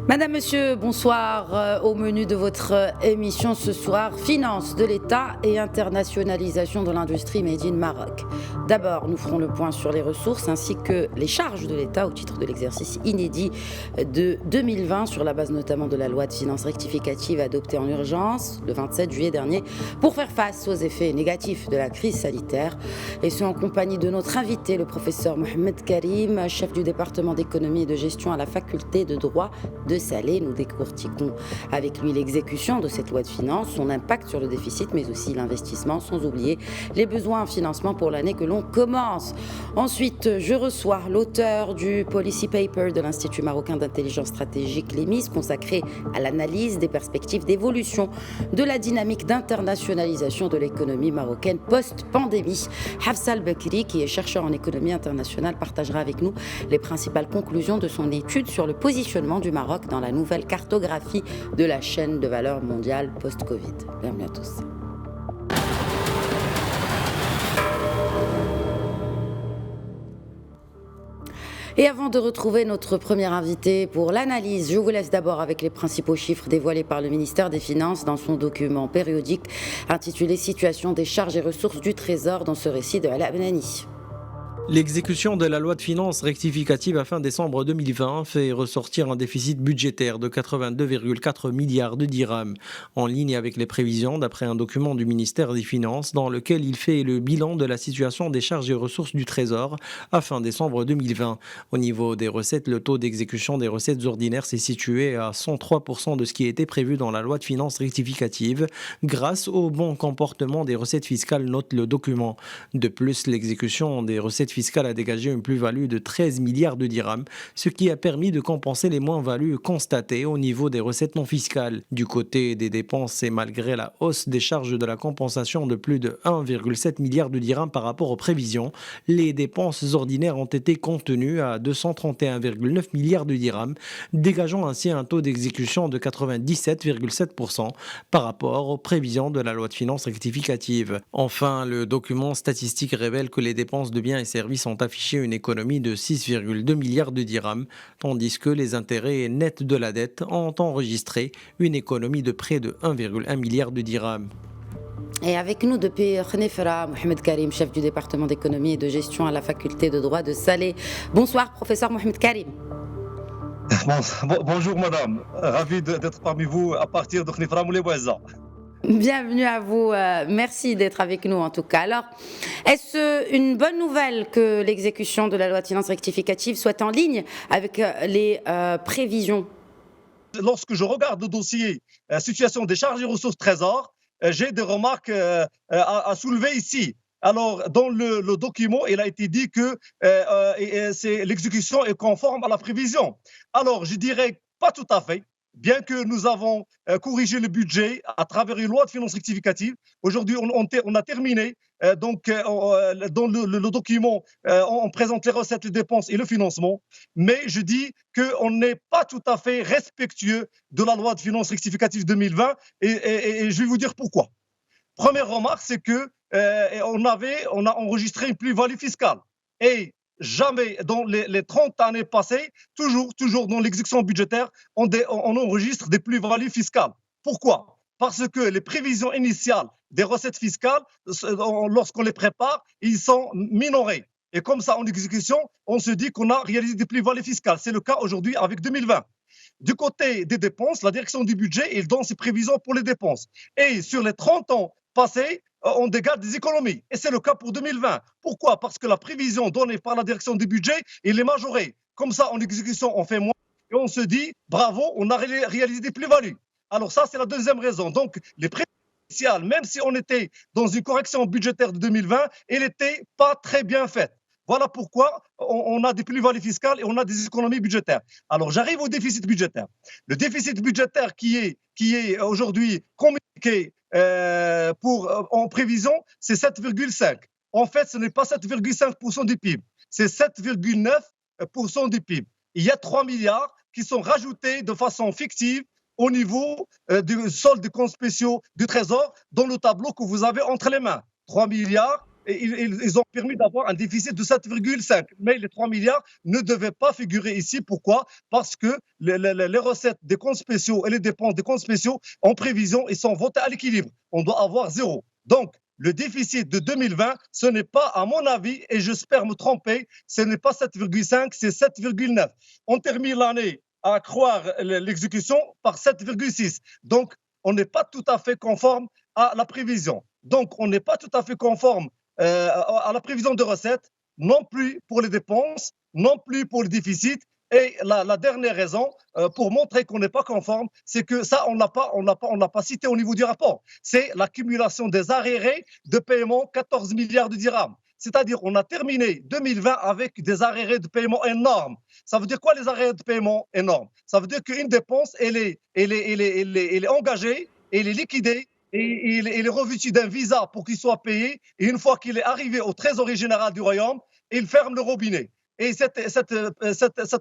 Madame, Monsieur, bonsoir. Au menu de votre émission ce soir, finances de l'État et internationalisation de l'industrie made in Maroc. D'abord, nous ferons le point sur les ressources ainsi que les charges de l'État au titre de l'exercice inédit de 2020 sur la base notamment de la loi de finances rectificative adoptée en urgence le 27 juillet dernier pour faire face aux effets négatifs de la crise sanitaire. Et ce en compagnie de notre invité, le professeur Mohamed Karim, chef du département d'économie et de gestion à la faculté de droit de Salé. Nous décortiquons avec lui l'exécution de cette loi de finances, son impact sur le déficit, mais aussi l'investissement, sans oublier les besoins en financement pour l'année que l'on commence. Ensuite, je reçois l'auteur du Policy Paper de l'Institut marocain d'intelligence stratégique, l'EMIS, consacré à l'analyse des perspectives d'évolution de la dynamique d'internationalisation de l'économie marocaine post-pandémie. Hafsa Al-Bakri, qui est chercheur en économie internationale, partagera avec nous les principales conclusions de son étude sur le positionnement du Maroc dans la nouvelle cartographie de la chaîne de valeur mondiale post-Covid. Bienvenue à tous. Et avant de retrouver notre premier invité pour l'analyse, je vous laisse d'abord avec les principaux chiffres dévoilés par le ministère des Finances dans son document périodique intitulé « Situation des charges et ressources du Trésor » dans ce récit de Ala Benani. L'exécution de la loi de finances rectificative à fin décembre 2020 fait ressortir un déficit budgétaire de 82,4 milliards de dirhams, en ligne avec les prévisions d'après un document du ministère des Finances dans lequel il fait le bilan de la situation des charges et ressources du Trésor à fin décembre 2020. Au niveau des recettes, le taux d'exécution des recettes ordinaires s'est situé à 103% de ce qui était prévu dans la loi de finances rectificative grâce au bon comportement des recettes fiscales, note le document. De plus, l'exécution des recettes fiscale a dégagé une plus-value de 13 milliards de dirhams, ce qui a permis de compenser les moins-values constatées au niveau des recettes non fiscales. Du côté des dépenses, et malgré la hausse des charges de la compensation de plus de 1,7 milliard de dirhams par rapport aux prévisions, les dépenses ordinaires ont été contenues à 231,9 milliards de dirhams, dégageant ainsi un taux d'exécution de 97,7% par rapport aux prévisions de la loi de finances rectificative. Enfin, le document statistique révèle que les dépenses de biens et services ont affiché une économie de 6,2 milliards de dirhams, tandis que les intérêts nets de la dette ont enregistré une économie de près de 1,1 milliard de dirhams. Et avec nous depuis Khnefra, Mohamed Karim, chef du département d'économie et de gestion à la faculté de droit de Salé. Bonsoir, professeur Mohamed Karim. Bonjour madame, ravi d'être parmi vous à partir de Khnefra Moulay-Bouaza. Bienvenue à vous, merci d'être avec nous en tout cas. Alors, est-ce une bonne nouvelle que l'exécution de la loi de finances rectificative soit en ligne avec les prévisions ? Lorsque je regarde le dossier situation des charges et ressources trésor, j'ai des remarques à soulever ici. Alors, dans le document, il a été dit que l'exécution est conforme à la prévision. Alors, je dirais pas tout à fait. Bien que nous avons corrigé le budget à travers une loi de finances rectificative, aujourd'hui on a terminé. Dans le document, on présente les recettes, les dépenses et le financement. Mais je dis qu'on n'est pas tout à fait respectueux de la loi de finances rectificative 2020 et je vais vous dire pourquoi. Première remarque, c'est que on a enregistré une plus-value fiscale. Et jamais dans les 30 années passées, toujours dans l'exécution budgétaire, on enregistre des plus-values fiscales. Pourquoi ? Parce que les prévisions initiales des recettes fiscales, lorsqu'on les prépare, ils sont minorés. Et comme ça, en exécution, on se dit qu'on a réalisé des plus-values fiscales. C'est le cas aujourd'hui avec 2020. Du côté des dépenses, la direction du budget, il donne ses prévisions pour les dépenses. Et sur les 30 ans passés, on dégage des économies. Et c'est le cas pour 2020. Pourquoi ? Parce que la prévision donnée par la direction du budget, elle est majorée. Comme ça, en exécution, on fait moins. Et on se dit, bravo, on a réalisé des plus-values. Alors ça, c'est la deuxième raison. Donc, les prévisions initiales, même si on était dans une correction budgétaire de 2020, elle n'était pas très bien faite. Voilà pourquoi on a des plus-values fiscales et on a des économies budgétaires. Alors, j'arrive au déficit budgétaire. Le déficit budgétaire qui est aujourd'hui communiqué en prévision, c'est 7,5. En fait, ce n'est pas 7,5% du PIB, c'est 7,9% du PIB. Il y a 3 milliards qui sont rajoutés de façon fictive au niveau du solde des comptes spéciaux du Trésor dans le tableau que vous avez entre les mains. 3 milliards ils ont permis d'avoir un déficit de 7,5. Mais les 3 milliards ne devaient pas figurer ici. Pourquoi? Parce que les recettes des comptes spéciaux et les dépenses des comptes spéciaux en prévision, ils sont votés à l'équilibre. On doit avoir zéro. Donc, le déficit de 2020, ce n'est pas, à mon avis, et j'espère me tromper, ce n'est pas 7,5, c'est 7,9. On termine l'année à croire l'exécution par 7,6. Donc, on n'est pas tout à fait conforme à la prévision. Donc, on n'est pas tout à fait conforme à la prévision de recettes, non plus pour les dépenses, non plus pour le déficit. Et la dernière raison pour montrer qu'on n'est pas conforme, c'est que ça, on ne l'a pas cité au niveau du rapport. C'est l'accumulation des arriérés de paiement, 14 milliards de dirhams. C'est-à-dire, on a terminé 2020 avec des arriérés de paiement énormes. Ça veut dire quoi, les arriérés de paiement énormes? Ça veut dire qu'une dépense, elle est engagée, elle est liquidée, et il est revêtu d'un visa pour qu'il soit payé. Et une fois qu'il est arrivé au Trésor général du Royaume, il ferme le robinet. Et cet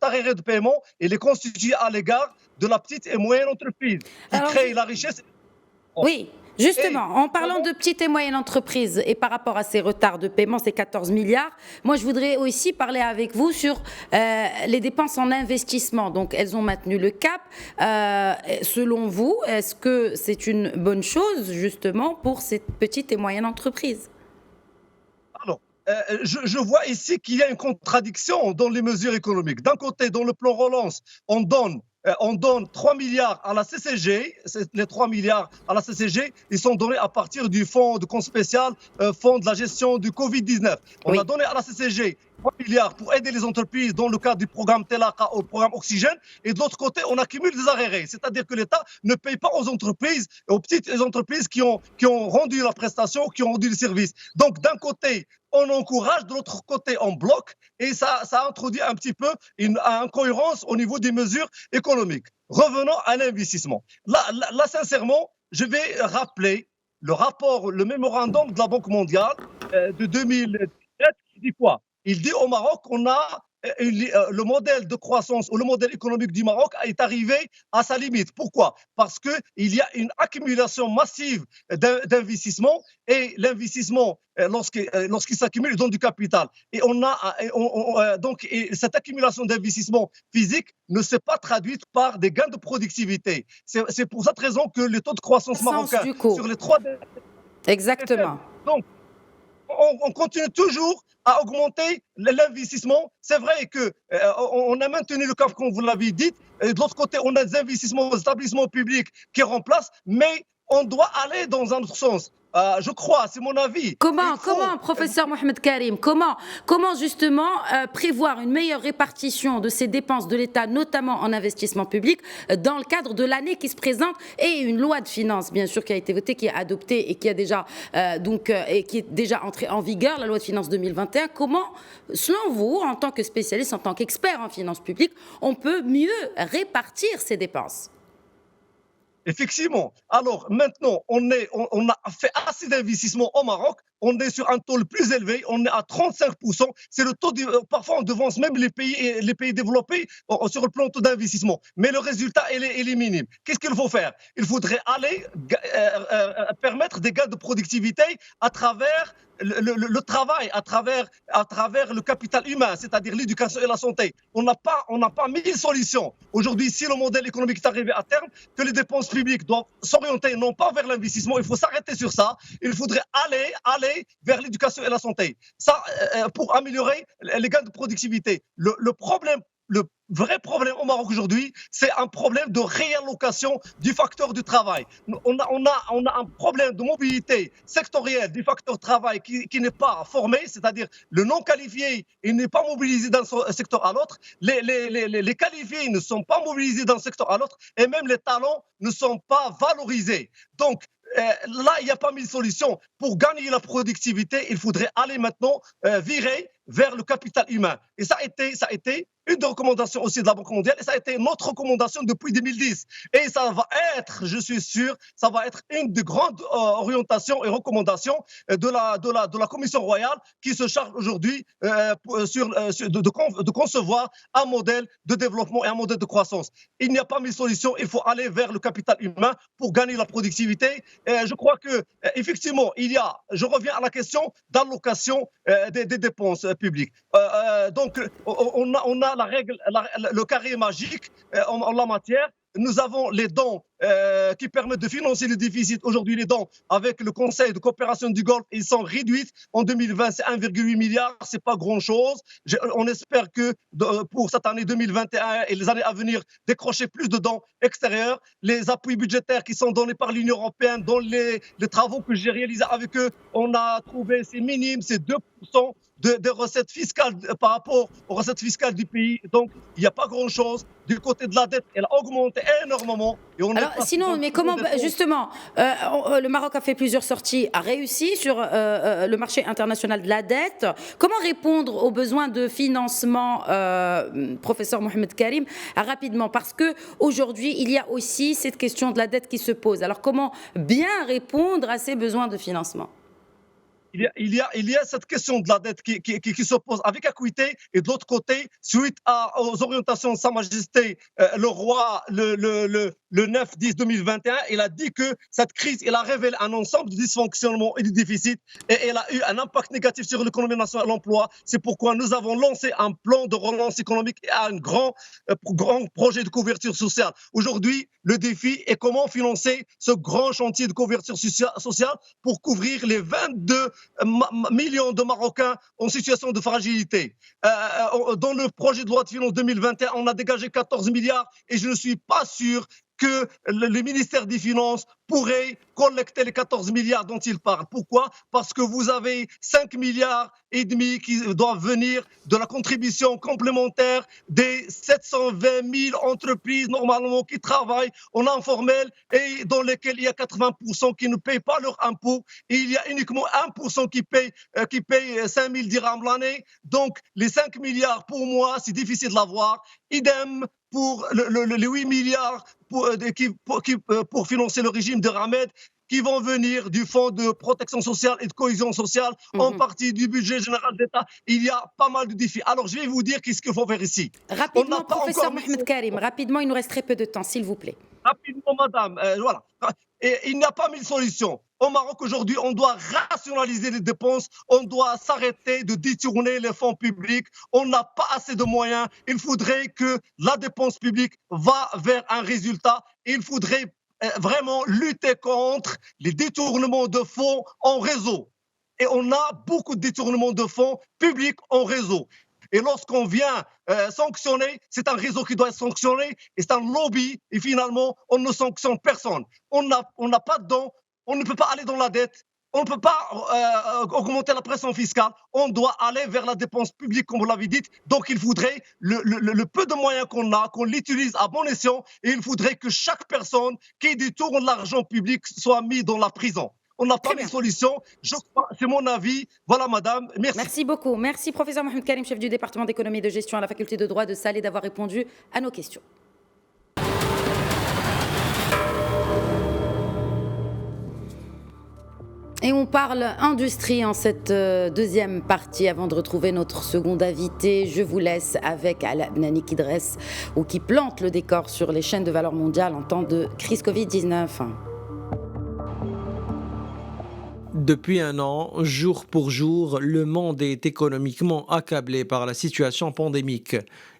arriéré de paiement, il est constitué à l'égard de la petite et moyenne entreprise qui crée la richesse. Oui. Justement, en parlant de petites et moyennes entreprises et par rapport à ces retards de paiement, ces 14 milliards, moi je voudrais aussi parler avec vous sur les dépenses en investissement. Donc elles ont maintenu le cap. Selon vous, est-ce que c'est une bonne chose justement pour ces petites et moyennes entreprises? Alors, je vois ici qu'il y a une contradiction dans les mesures économiques. D'un côté, dans le plan relance, on donne 3 milliards à la CCG. Les 3 milliards à la CCG, ils sont donnés à partir du fonds de compte spécial, fonds de la gestion du Covid-19. On a donné à la CCG 3 milliards pour aider les entreprises dans le cadre du programme Telaka ou programme Oxygène. Et de l'autre côté, on accumule des arriérés. C'est-à-dire que l'État ne paye pas aux entreprises, aux petites entreprises qui ont rendu la prestation, qui ont rendu le service. Donc, d'un côté, on encourage, de l'autre côté, on bloque. Et ça introduit un petit peu une incohérence au niveau des mesures économiques. Revenons à l'investissement. Là, sincèrement, je vais rappeler le mémorandum de la Banque mondiale de 2017 qui dit quoi? Il dit au Maroc qu'on a le modèle de croissance ou le modèle économique du Maroc est arrivé à sa limite. Pourquoi? Parce qu'il y a une accumulation massive d'investissements et l'investissement, lorsqu'il s'accumule, donne du capital. Et donc cette accumulation d'investissement physique ne s'est pas traduite par des gains de productivité. C'est pour cette raison que les taux de croissance marocains sur les 3 dernières années. Exactement. Donc, on continue toujours à augmenter l'investissement. C'est vrai qu'on a maintenu le cap, comme vous l'avez dit. Et de l'autre côté, on a des investissements aux établissements publics qui remplacent, mais on doit aller dans un autre sens. Je crois, c'est mon avis. Comment, professeur Mohamed Karim, comment justement prévoir une meilleure répartition de ces dépenses de l'État, notamment en investissement public, dans le cadre de l'année qui se présente et une loi de finances, bien sûr, qui a été votée, qui est adoptée et qui a déjà et qui est déjà entrée en vigueur, la loi de finances 2021. Comment, selon vous, en tant que spécialiste, en tant qu'expert en finances publiques, on peut mieux répartir ces dépenses? Effectivement. Alors maintenant, on a fait assez d'investissements au Maroc. On est sur un taux le plus élevé. On est à 35%. C'est le taux, parfois on devance même les pays développés sur le plan taux d'investissement. Mais le résultat, il est minime. Qu'est-ce qu'il faut faire? Il faudrait aller permettre des gains de productivité à travers le travail, à travers le capital humain, c'est-à-dire l'éducation et la santé. On n'a pas 1000 solutions. Aujourd'hui, si le modèle économique est arrivé à terme, que les dépenses publiques doivent s'orienter non pas vers l'investissement, il faut s'arrêter sur ça. Il faudrait aller vers l'éducation et la santé. Ça, pour améliorer les gains de productivité. Le vrai problème au Maroc aujourd'hui, c'est un problème de réallocation du facteur du travail. On a un problème de mobilité sectorielle du facteur travail qui n'est pas formé, c'est-à-dire le non qualifié, il n'est pas mobilisé d'un secteur à l'autre. Les qualifiés ne sont pas mobilisés d'un secteur à l'autre et même les talents ne sont pas valorisés. Donc, là, il n'y a pas mille solutions. Pour gagner la productivité, il faudrait aller maintenant virer vers le capital humain. Et ça a été une des recommandations aussi de la Banque mondiale, et ça a été notre recommandation depuis 2010. Et ça va être, je suis sûr, ça va être une des grandes orientations et recommandations de la Commission royale qui se charge aujourd'hui de concevoir un modèle de développement et un modèle de croissance. Il n'y a pas mille solutions, il faut aller vers le capital humain pour gagner la productivité. Je crois que effectivement, je reviens à la question d'allocation des dépenses publiques. Donc, on a la règle, le carré magique en la matière. Nous avons les dons qui permettent de financer le déficit. Aujourd'hui, les dons avec le Conseil de coopération du Golfe, ils sont réduits. En 2020, c'est 1,8 milliard, c'est pas grand-chose. On espère que pour cette année 2021 et les années à venir, décrocher plus de dons extérieurs. Les appuis budgétaires qui sont donnés par l'Union européenne dans les travaux que j'ai réalisés avec eux, on a trouvé, c'est minime, c'est 2% des recettes fiscales par rapport aux recettes fiscales du pays. Donc, il n'y a pas grand-chose. Du côté de la dette, elle a augmenté énormément. Et alors, sinon, mais comment, justement, le Maroc a fait plusieurs sorties, a réussi sur le marché international de la dette. Comment répondre aux besoins de financement, professeur Mohamed Karim, rapidement? Parce qu'aujourd'hui, il y a aussi cette question de la dette qui se pose. Alors, comment bien répondre à ces besoins de financement? Il y a cette question de la dette qui se pose avec acuité, et de l'autre côté, suite aux orientations de Sa Majesté, le roi, le 9-10-2021, il a dit que cette crise, elle a révélé un ensemble de dysfonctionnements et de déficits, et elle a eu un impact négatif sur l'économie nationale et l'emploi. C'est pourquoi nous avons lancé un plan de relance économique et un grand projet de couverture sociale. Aujourd'hui, le défi est comment financer ce grand chantier de couverture sociale pour couvrir les 22 millions de Marocains en situation de fragilité. Dans le projet de loi de finances 2021, on a dégagé 14 milliards et je ne suis pas sûr que le ministère des Finances pourrait collecter les 14 milliards dont il parle. Pourquoi? Parce que vous avez 5 milliards et demi qui doivent venir de la contribution complémentaire des 720 000 entreprises normalement qui travaillent en informel et dans lesquelles il y a 80% qui ne payent pas leurs impôts, et il y a uniquement 1% qui paye 5 000 dirhams l'année. Donc les 5 milliards pour moi c'est difficile de l'avoir. Idem pour les 8 milliards pour financer le régime de Ramed, qui vont venir du Fonds de protection sociale et de cohésion sociale, en partie du budget général d'État. Il y a pas mal de défis. Alors, je vais vous dire qu'est-ce qu'il faut faire ici. Rapidement, professeur Mohamed Karim, rapidement, il nous reste très peu de temps, s'il vous plaît. Rapidement, madame. Voilà. Et il n'y a pas mille solutions. Au Maroc, aujourd'hui, on doit rationaliser les dépenses, on doit s'arrêter de détourner les fonds publics, on n'a pas assez de moyens. Il faudrait que la dépense publique va vers un résultat. Il faudrait vraiment lutter contre les détournements de fonds en réseau. Et on a beaucoup de détournements de fonds publics en réseau. Et lorsqu'on vient sanctionner, c'est un réseau qui doit être sanctionné, et c'est un lobby, et finalement, on ne sanctionne personne. On n'a pas de dons, on ne peut pas aller dans la dette, on ne peut pas augmenter la pression fiscale, on doit aller vers la dépense publique, comme vous l'avez dit. Donc il faudrait le peu de moyens qu'on a, qu'on l'utilise à bon escient, et il faudrait que chaque personne qui détourne l'argent public soit mise dans la prison. On n'a pas de solution. C'est mon avis. Voilà, madame. Merci. Merci beaucoup. Merci, professeur Mohamed Karim, chef du département d'économie et de gestion à la faculté de droit de Salé, d'avoir répondu à nos questions. Et on parle industrie en cette deuxième partie. Avant de retrouver notre second invité, je vous laisse avec Ala Bnani qui dresse ou qui plante le décor sur les chaînes de valeur mondiale en temps de crise Covid-19. Depuis un an, jour pour jour, le monde est économiquement accablé par la situation pandémique.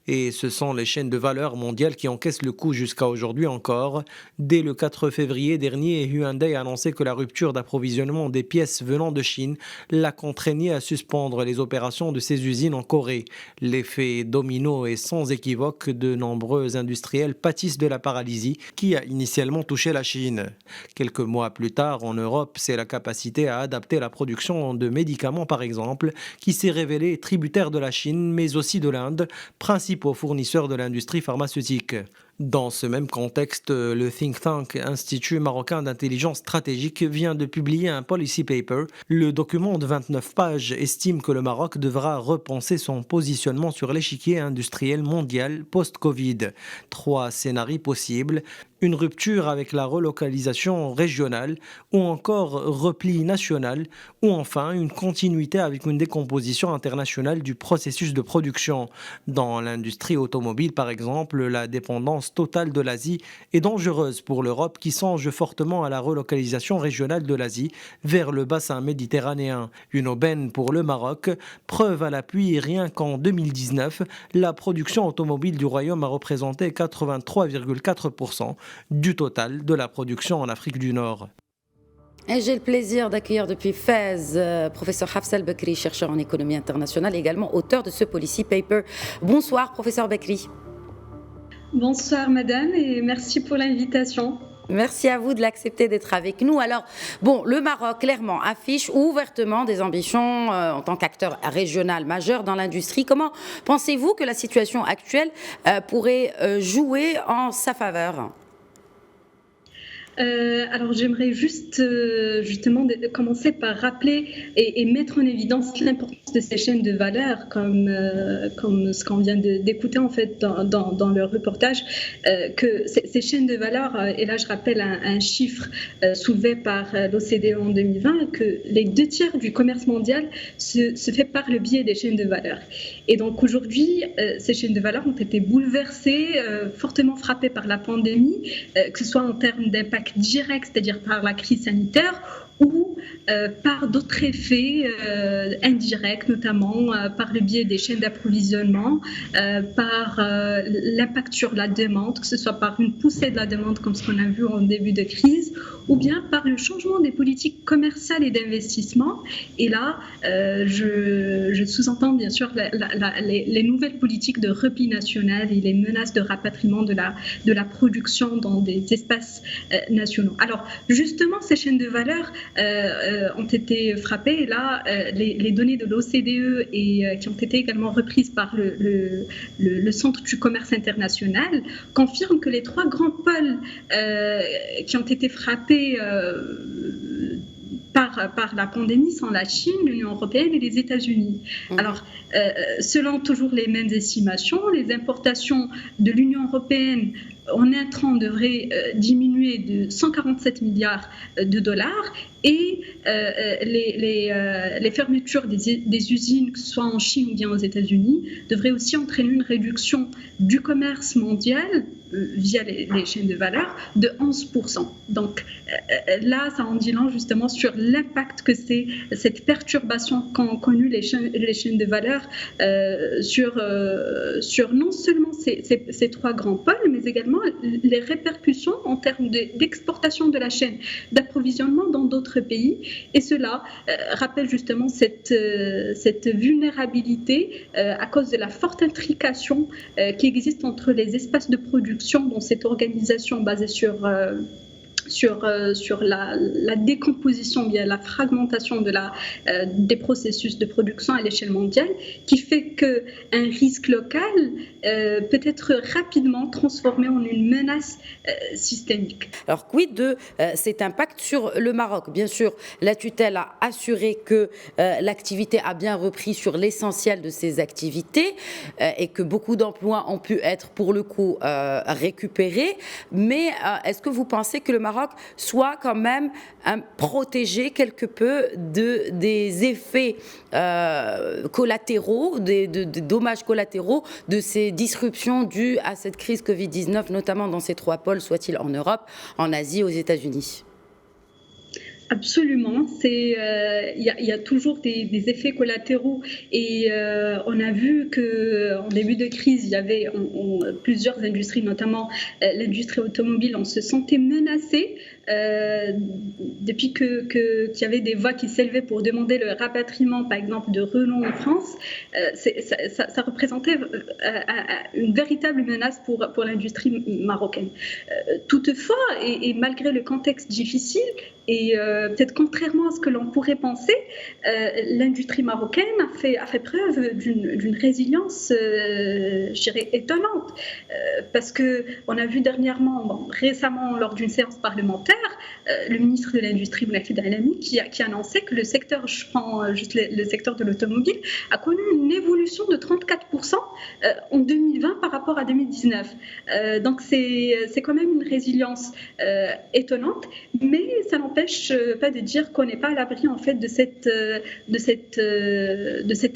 Et ce sont les chaînes de valeur mondiales qui encaissent le coup jusqu'à aujourd'hui encore. Dès le 4 février dernier, Hyundai a annoncé que la rupture d'approvisionnement des pièces venant de Chine l'a contraignait à suspendre les opérations de ses usines en Corée. L'effet domino est sans équivoque. De nombreux industriels pâtissent de la paralysie qui a initialement touché la Chine. Quelques mois plus tard, en Europe, c'est la capacité à adapter la production de médicaments, par exemple, qui s'est révélée tributaire de la Chine, mais aussi de l'Inde, principaux fournisseurs de l'industrie pharmaceutique. Dans ce même contexte, le think tank Institut marocain d'intelligence stratégique vient de publier un policy paper. Le document de 29 pages estime que le Maroc devra repenser son positionnement sur l'échiquier industriel mondial post-Covid. 3 scénarios possibles: une rupture avec la relocalisation régionale, ou encore repli national, ou enfin une continuité avec une décomposition internationale du processus de production. Dans l'industrie automobile, par exemple, la dépendance totale de l'Asie est dangereuse pour l'Europe, qui songe fortement à la relocalisation régionale de l'Asie vers le bassin méditerranéen. Une aubaine pour le Maroc, preuve à l'appui, rien qu'en 2019, la production automobile du Royaume a représenté 83,4% du total de la production en Afrique du Nord. Et j'ai le plaisir d'accueillir depuis Fès professeur Hafsa El-Bekri, chercheur en économie internationale et également auteur de ce policy paper. Bonsoir professeur Bekri. Bonsoir madame et merci pour l'invitation. Merci à vous de l'accepter, d'être avec nous. Alors, le Maroc, clairement, affiche ouvertement des ambitions en tant qu'acteur régional majeur dans l'industrie. Comment pensez-vous que la situation actuelle pourrait jouer en sa faveur ? Alors j'aimerais justement commencer par rappeler et mettre en évidence l'importance de ces chaînes de valeur, comme ce qu'on vient d'écouter en fait dans le reportage, que ces chaînes de valeur, et là je rappelle un chiffre soulevé par l'OCDE en 2020, que les 2/3 du commerce mondial se fait par le biais des chaînes de valeur. Et donc aujourd'hui, ces chaînes de valeur ont été bouleversées, fortement frappées par la pandémie, que ce soit en termes d'impact direct, c'est-à-dire par la crise sanitaire, ou par d'autres effets indirects, notamment par le biais des chaînes d'approvisionnement, par l'impact sur la demande, que ce soit par une poussée de la demande comme ce qu'on a vu en début de crise, ou bien par le changement des politiques commerciales et d'investissement. Et là, je sous-entends bien sûr les nouvelles politiques de repli national et les menaces de rapatriement de la production dans des espaces nationaux. Alors, justement, ces chaînes de valeur ont été frappées. Et là, les données de l'OCDE qui ont été également reprises par le Centre du commerce international confirment que les 3 grands pôles qui ont été frappés par la pandémie sont la Chine, l'Union européenne et les États-Unis. Alors, selon toujours les mêmes estimations, les importations de l'Union européenne en intrants devraient diminuer de 147 milliards de dollars et les fermetures des usines, que ce soit en Chine ou bien aux États-Unis, devraient aussi entraîner une réduction du commerce mondial via les chaînes de valeur de 11%. Donc là, ça en dit long justement sur l'impact que c'est cette perturbation qu'ont connue les chaînes de valeur sur non seulement ces 3 grands pôles, mais également les répercussions en termes d'exportation de la chaîne d'approvisionnement dans d'autres pays. Et cela rappelle justement cette vulnérabilité à cause de la forte intrication qui existe entre les espaces de production dans cette organisation basée sur la décomposition, bien la fragmentation des processus de production à l'échelle mondiale, qui fait qu'un risque local peut être rapidement transformé en une menace systémique. Alors, quid de cet impact sur le Maroc ? Bien sûr, la tutelle a assuré que l'activité a bien repris sur l'essentiel de ses activités et que beaucoup d'emplois ont pu être pour le coup récupérés. Mais est-ce que vous pensez que le Maroc soit quand même protégé quelque peu des effets collatéraux, des dommages collatéraux de ces disruptions dues à cette crise Covid-19, notamment dans ces 3 pôles, soit-il en Europe, en Asie, aux États-Unis ? Absolument, il y a toujours des effets collatéraux et on a vu qu'en début de crise, il y avait plusieurs industries, notamment l'industrie automobile, on se sentait menacé depuis qu'il y avait des voix qui s'élevaient pour demander le rapatriement, par exemple, de Renault en France, ça représentait une véritable menace pour l'industrie marocaine. Toutefois, et malgré le contexte difficile, et peut-être contrairement à ce que l'on pourrait penser, l'industrie marocaine a fait preuve d'une résilience, je dirais, étonnante. Parce qu'on a vu récemment, lors d'une séance parlementaire, le ministre de l'Industrie, Mounakil Alami, qui annonçait que le secteur, je prends juste le secteur de l'automobile, a connu une évolution de 34% en 2020 par rapport à 2019. Donc c'est quand même une résilience étonnante, mais ça n'empêche pas de dire qu'on n'est pas à l'abri en fait de cette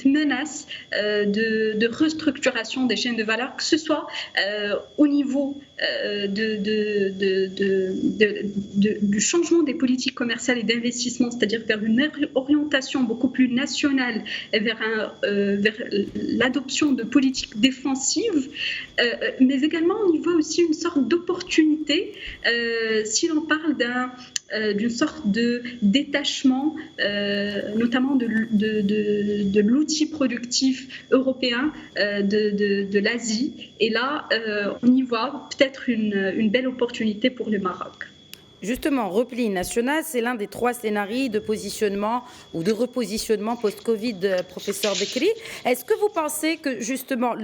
menace de restructuration des chaînes de valeur, que ce soit au niveau du changement des politiques commerciales et d'investissement, c'est-à-dire vers une orientation beaucoup plus nationale et vers l'adoption de politiques défensives, mais également on y voit aussi une sorte d'opportunité si l'on parle d'une sorte de détachement, notamment de l'outil productif européen de l'Asie. Et là, on y voit peut-être une belle opportunité pour le Maroc. Justement, repli national, c'est l'un des 3 scénarios de positionnement ou de repositionnement post-Covid, professeur Bekri. Est-ce que vous pensez que justement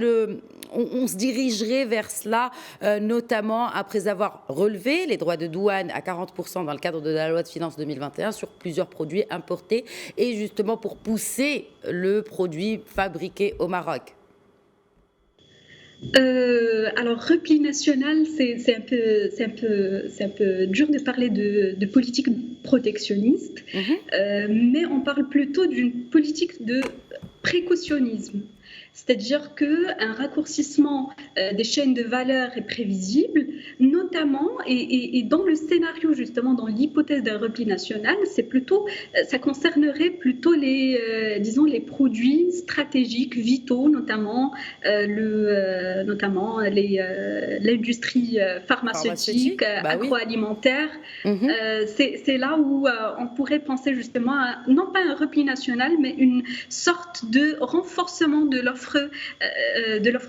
on se dirigerait vers cela, notamment après avoir relevé les droits de douane à 40% dans le cadre de la loi de finances 2021 sur plusieurs produits importés et justement pour pousser le produit fabriqué au Maroc? Alors, repli national, c'est un peu dur de parler de politique protectionniste, mais on parle plutôt d'une politique de précautionnisme. C'est-à-dire qu'un raccourcissement des chaînes de valeur est prévisible, notamment, et dans le scénario, justement, dans l'hypothèse d'un repli national, ça concernerait plutôt les produits stratégiques, vitaux, notamment l'industrie pharmaceutique, agroalimentaire. C'est là où on pourrait penser justement non pas un repli national, mais une sorte de renforcement de l'offre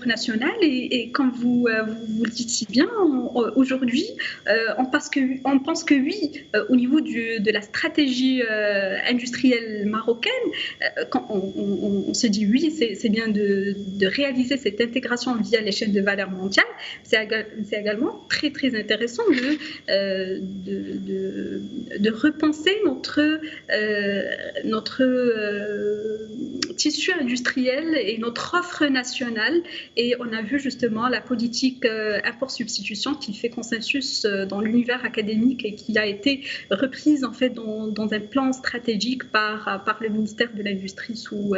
nationale et comme vous le dites si bien, aujourd'hui, on pense que oui, au niveau de la stratégie industrielle marocaine, quand on se dit oui, c'est bien de réaliser cette intégration via les chaînes de valeur mondiales, c'est également très très intéressant de repenser notre tissu industriel et notre offre nationale. Et on a vu justement la politique import-substitution qui fait consensus dans l'univers académique et qui a été reprise en fait dans un plan stratégique par le ministère de l'Industrie sous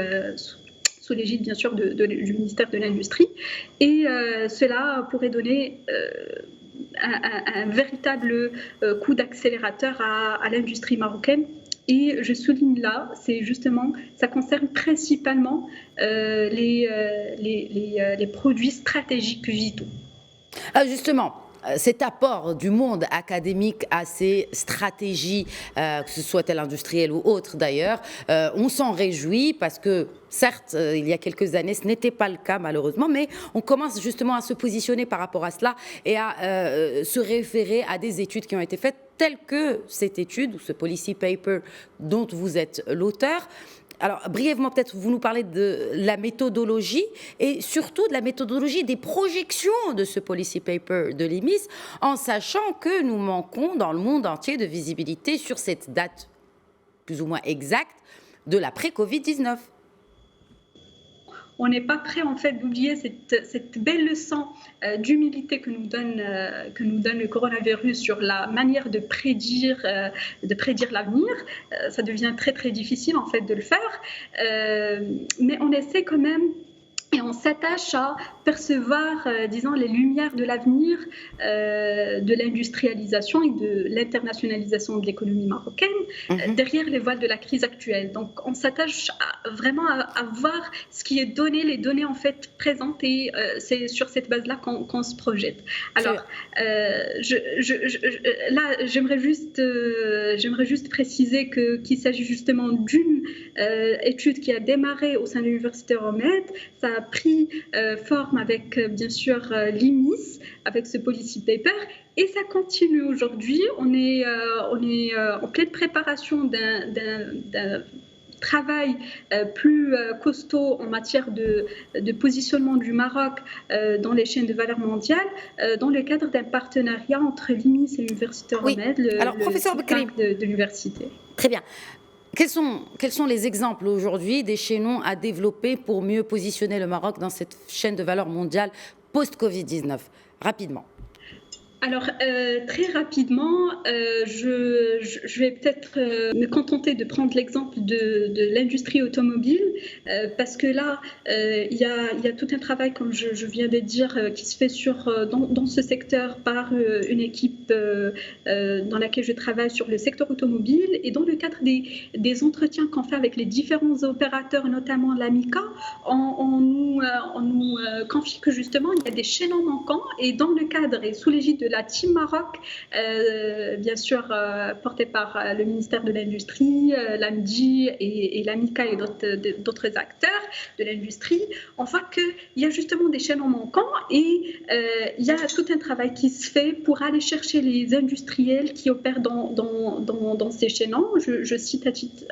l'égide bien sûr du ministère de l'Industrie. Et cela pourrait donner un véritable coup d'accélérateur à l'industrie marocaine. Et je souligne là, ça concerne principalement les produits stratégiques vitaux. Justement, cet apport du monde académique à ces stratégies, que ce soit-elle industrielle ou autre d'ailleurs, on s'en réjouit parce que certes, il y a quelques années, ce n'était pas le cas malheureusement, mais on commence justement à se positionner par rapport à cela et à se référer à des études qui ont été faites, telles que cette étude ou ce policy paper dont vous êtes l'auteur. Alors, brièvement, peut-être, vous nous parlez de la méthodologie et surtout de la méthodologie des projections de ce policy paper de l'EMIS, en sachant que nous manquons dans le monde entier de visibilité sur cette date plus ou moins exacte de l'après-Covid-19. On n'est pas prêt en fait d'oublier cette belle leçon d'humilité que nous donne le coronavirus sur la manière de prédire l'avenir. Ça devient très très difficile en fait de le faire, mais on essaie quand même Et on s'attache à percevoir, disons, les lumières de l'avenir de l'industrialisation et de l'internationalisation de l'économie marocaine derrière les voiles de la crise actuelle. Donc, on s'attache vraiment à voir ce qui est donné, les données en fait présentées. C'est sur cette base-là qu'on se projette. Alors, là, j'aimerais juste préciser qu'il s'agit justement d'une étude qui a démarré au sein de l'Université Euromed. Ça a pris forme avec, bien sûr, l'IMIS, avec ce policy paper, et ça continue aujourd'hui. On est en pleine préparation d'un travail plus costaud en matière de positionnement du Maroc dans les chaînes de valeur mondiale, dans le cadre d'un partenariat entre l'IMIS et l'Université Euromed, professeur Bekri, de l'université. Très bien. Quels sont les exemples aujourd'hui des chaînons à développer pour mieux positionner le Maroc dans cette chaîne de valeur mondiale post-Covid-19 ? Rapidement. Alors, très rapidement, je vais peut-être me contenter de prendre l'exemple de l'industrie automobile, parce que là, il y a tout un travail, comme je viens de dire, qui se fait dans ce secteur par une équipe dans laquelle je travaille sur le secteur automobile. Et dans le cadre des entretiens qu'on fait avec les différents opérateurs, notamment l'AMICA, on nous confie que justement, il y a des chaînons manquants. Et dans le cadre et sous l'égide de la Team Maroc, bien sûr portée par le ministère de l'Industrie, l'AMDI et l'AMICA et d'autres acteurs de l'industrie, on voit qu'il y a justement des chaînons manquants et il y a tout un travail qui se fait pour aller chercher les industriels qui opèrent dans ces chaînons. Je cite à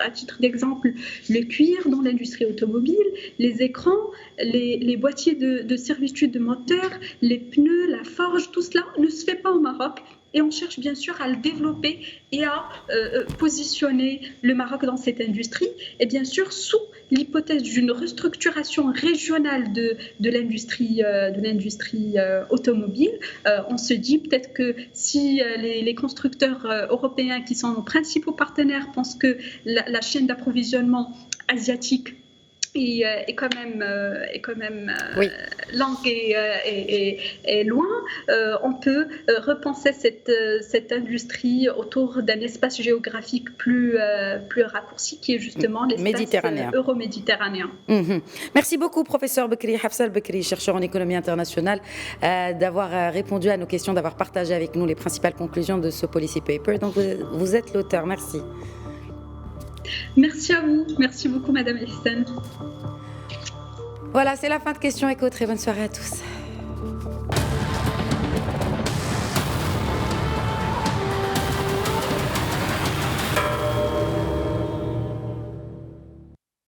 titre d'exemple le cuir dans l'industrie automobile, les écrans, les boîtiers de servitude de moteur, les pneus, la forge, tout cela ne se fait pas au Maroc. Et on cherche bien sûr à le développer et à positionner le Maroc dans cette industrie. Et bien sûr, sous l'hypothèse d'une restructuration régionale de l'industrie automobile, on se dit peut-être que si les constructeurs européens qui sont nos principaux partenaires pensent que la chaîne d'approvisionnement asiatique est quand même oui, longue et loin, on peut repenser cette industrie autour d'un espace géographique plus raccourci qui est justement l'espace euro-méditerranéen. Merci beaucoup, professeur Bekri, Hafsa Bekri, chercheur en économie internationale, d'avoir répondu à nos questions, d'avoir partagé avec nous les principales conclusions de ce policy paper. Donc vous êtes l'auteur. Merci. Merci à vous. Merci beaucoup, Madame Ehsan. Voilà, c'est la fin de Questions Écho. Très bonne soirée à tous.